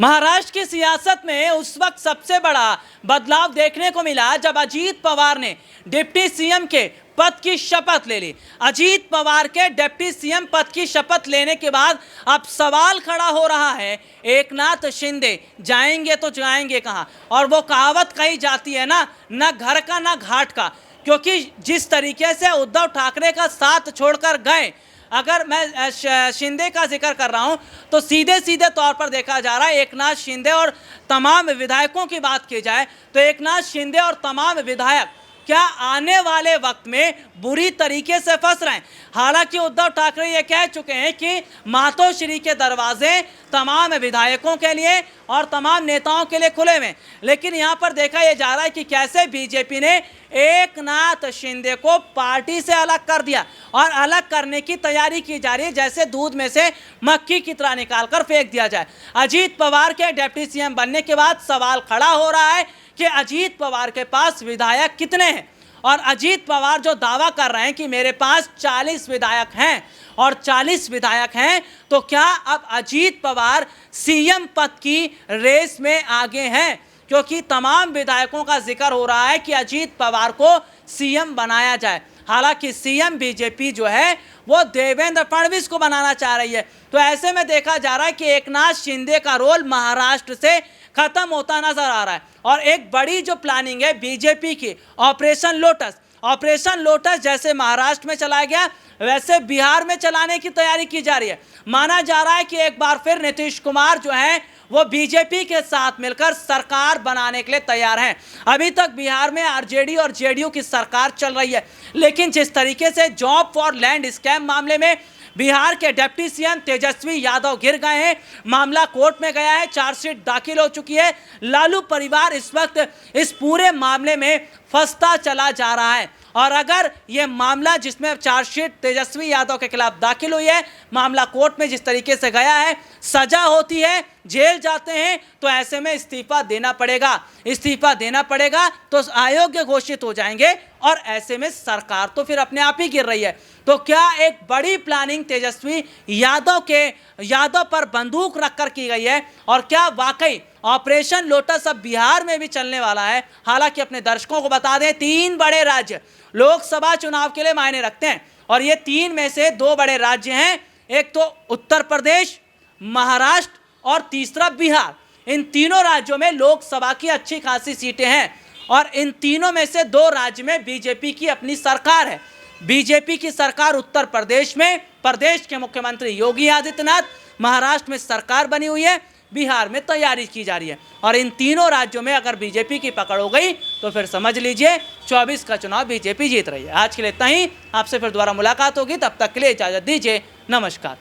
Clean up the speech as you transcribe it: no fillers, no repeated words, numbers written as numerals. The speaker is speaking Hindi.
महाराष्ट्र की सियासत में उस वक्त सबसे बड़ा बदलाव देखने को मिला जब अजीत पवार ने डिप्टी सीएम के पद की शपथ ले ली। अजीत पवार के डिप्टी सीएम पद की शपथ लेने के बाद अब सवाल खड़ा हो रहा है, एकनाथ शिंदे जाएंगे तो जाएंगे कहां। और वो कहावत कही जाती है ना घर का ना घाट का, क्योंकि जिस तरीके से उद्धव ठाकरे का साथ छोड़कर गए, अगर मैं शिंदे का जिक्र कर रहा हूं तो सीधे सीधे तौर पर देखा जा रहा है एकनाथ शिंदे और तमाम विधायकों की बात की जाए तो एकनाथ शिंदे और तमाम विधायक क्या आने वाले वक्त में बुरी तरीके से फंस रहे हैं। हालांकि उद्धव ठाकरे ये कह चुके हैं कि मातोश्री के दरवाजे तमाम विधायकों के लिए और तमाम नेताओं के लिए खुले हुए, लेकिन यहाँ पर देखा यह जा रहा है कि कैसे बीजेपी ने एकनाथ शिंदे को पार्टी से अलग कर दिया और अलग करने की तैयारी की जा रही है, जैसे दूध में से मक्खी की तरह निकालकर फेंक दिया जाए। अजीत पवार के डिप्टी सीएम बनने के बाद सवाल खड़ा हो रहा है कि अजीत पवार के पास विधायक कितने हैं, और अजीत पवार जो दावा कर रहे हैं कि मेरे पास 40 विधायक हैं और 40 विधायक हैं, तो क्या अब अजीत पवार सीएम पद की रेस में आगे हैं? क्योंकि तमाम विधायकों का जिक्र हो रहा है कि अजीत पवार को सीएम बनाया जाए। हालांकि सीएम बीजेपी जो है वो देवेंद्र फडणवीस को बनाना चाह रही है। तो ऐसे में देखा जा रहा है कि एकनाथ शिंदे का रोल महाराष्ट्र से खत्म होता नजर आ रहा है। और एक बड़ी जो प्लानिंग है बीजेपी की, ऑपरेशन लोटस जैसे महाराष्ट्र में चलाया गया वैसे बिहार में चलाने की तैयारी की जा रही है। माना जा रहा है कि एक बार फिर नीतीश कुमार जो हैं वो बीजेपी के साथ मिलकर सरकार बनाने के लिए तैयार हैं। अभी तक बिहार में आरजेडी और जेडीयू की सरकार चल रही है, लेकिन जिस तरीके से जॉब फॉर लैंड स्कैम मामले में बिहार के डिप्टी सीएम तेजस्वी यादव गिर गए हैं, मामला कोर्ट में गया है, चार्जशीट दाखिल हो चुकी है। लालू परिवार इस वक्त इस पूरे मामले में फंसता चला जा रहा है। और अगर ये मामला जिसमें चार्जशीट तेजस्वी यादव के खिलाफ दाखिल हुई है, मामला कोर्ट में जिस तरीके से गया है, सजा होती है, जेल जाते हैं, तो ऐसे में इस्तीफा देना पड़ेगा तो अयोग्य घोषित हो जाएंगे और ऐसे में सरकार तो फिर अपने आप ही गिर रही है। तो क्या एक बड़ी प्लानिंग तेजस्वी यादव पर बंदूक रखकर की गई है, और क्या वाकई ऑपरेशन लोटस अब बिहार में भी चलने वाला है? हालांकि अपने दर्शकों को बता दें, 3 बड़े राज्य लोकसभा चुनाव के लिए मायने रखते हैं और ये 3 में से 2 बड़े राज्य हैं, एक तो उत्तर प्रदेश, महाराष्ट्र और तीसरा बिहार। इन तीनों राज्यों में लोकसभा की अच्छी खासी सीटें हैं और इन तीनों में से 2 राज्य में बीजेपी की अपनी सरकार है। बीजेपी की सरकार उत्तर प्रदेश में प्रदेश के मुख्यमंत्री योगी आदित्यनाथ, महाराष्ट्र में सरकार बनी हुई है, बिहार में तैयारी की जा रही है। और इन तीनों राज्यों में अगर बीजेपी की पकड़ हो गई तो फिर समझ लीजिए 24 का चुनाव बीजेपी जीत रही है। आज के लिए इतना ही, आपसे फिर दोबारा मुलाकात होगी, तब तक के लिए इजाजत दीजिए, नमस्कार।